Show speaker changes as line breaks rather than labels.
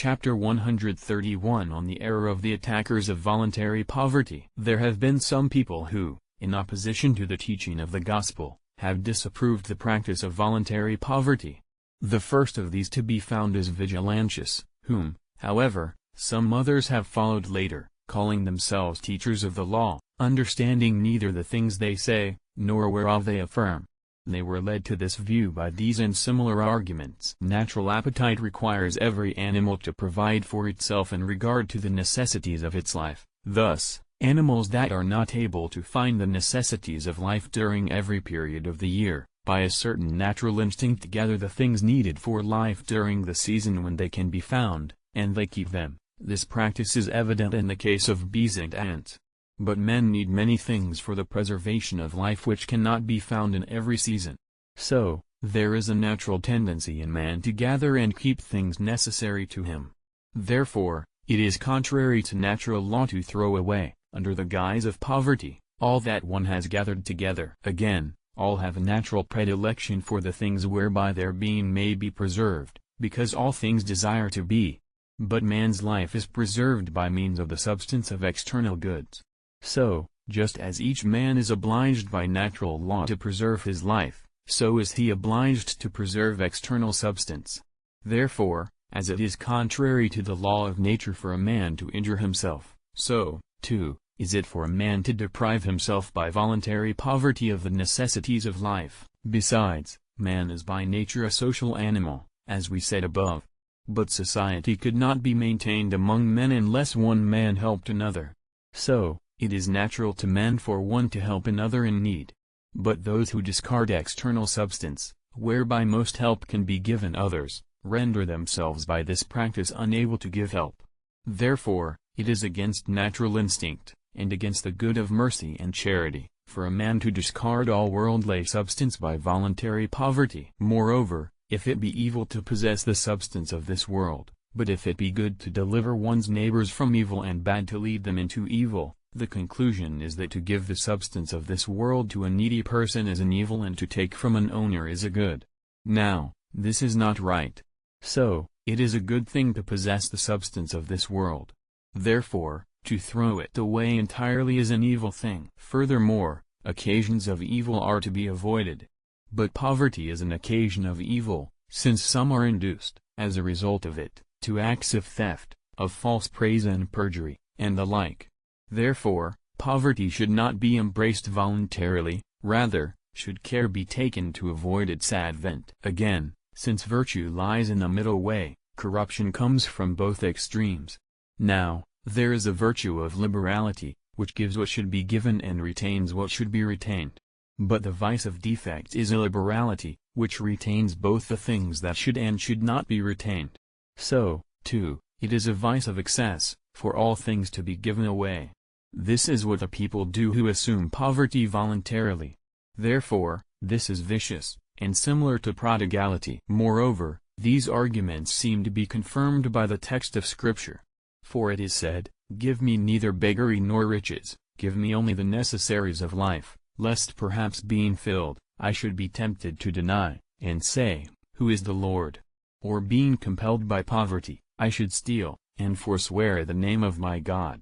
Chapter 131 on the error of the attackers of voluntary poverty. There have been some people who, in opposition to the teaching of the gospel, have disapproved the practice of voluntary poverty. The first of these to be found is Vigilantius, whom, however, some others have followed later, calling themselves teachers of the law, understanding neither the things they say, nor whereof they affirm. They were led to this view by these and similar arguments. Natural appetite requires every animal to provide for itself in regard to the necessities of its life. Thus, animals that are not able to find the necessities of life during every period of the year, by a certain natural instinct gather the things needed for life during the season when they can be found, and they keep them. This practice is evident in the case of bees and ants. But men need many things for the preservation of life which cannot be found in every season. So, there is a natural tendency in man to gather and keep things necessary to him. Therefore, it is contrary to natural law to throw away, under the guise of poverty, all that one has gathered together. Again, all have a natural predilection for the things whereby their being may be preserved, because all things desire to be. But man's life is preserved by means of the substance of external goods. So, just as each man is obliged by natural law to preserve his life, so is he obliged to preserve external substance. Therefore, as it is contrary to the law of nature for a man to injure himself, so, too, is it for a man to deprive himself by voluntary poverty of the necessities of life. Besides, man is by nature a social animal, as we said above. But society could not be maintained among men unless one man helped another. So, it is natural to man for one to help another in need. But those who discard external substance, whereby most help can be given others, render themselves by this practice unable to give help. Therefore, it is against natural instinct, and against the good of mercy and charity, for a man to discard all worldly substance by voluntary poverty. Moreover, if it be evil to possess the substance of this world, but if it be good to deliver one's neighbors from evil and bad to lead them into evil, the conclusion is that to give the substance of this world to a needy person is an evil and to take from an owner is a good. Now, this is not right. So, it is a good thing to possess the substance of this world. Therefore, to throw it away entirely is an evil thing. Furthermore, occasions of evil are to be avoided. But poverty is an occasion of evil, since some are induced, as a result of it, to acts of theft, of false praise and perjury, and the like. Therefore, poverty should not be embraced voluntarily, rather, should care be taken to avoid its advent. Again, since virtue lies in the middle way, corruption comes from both extremes. Now, there is a virtue of liberality, which gives what should be given and retains what should be retained. But the vice of defect is illiberality, which retains both the things that should and should not be retained. So, too, it is a vice of excess, for all things to be given away. This is what the people do who assume poverty voluntarily. Therefore, this is vicious, and similar to prodigality. Moreover, these arguments seem to be confirmed by the text of Scripture. For it is said, "Give me neither beggary nor riches, give me only the necessaries of life, lest perhaps being filled, I should be tempted to deny, and say, Who is the Lord? Or being compelled by poverty, I should steal, and forswear the name of my God."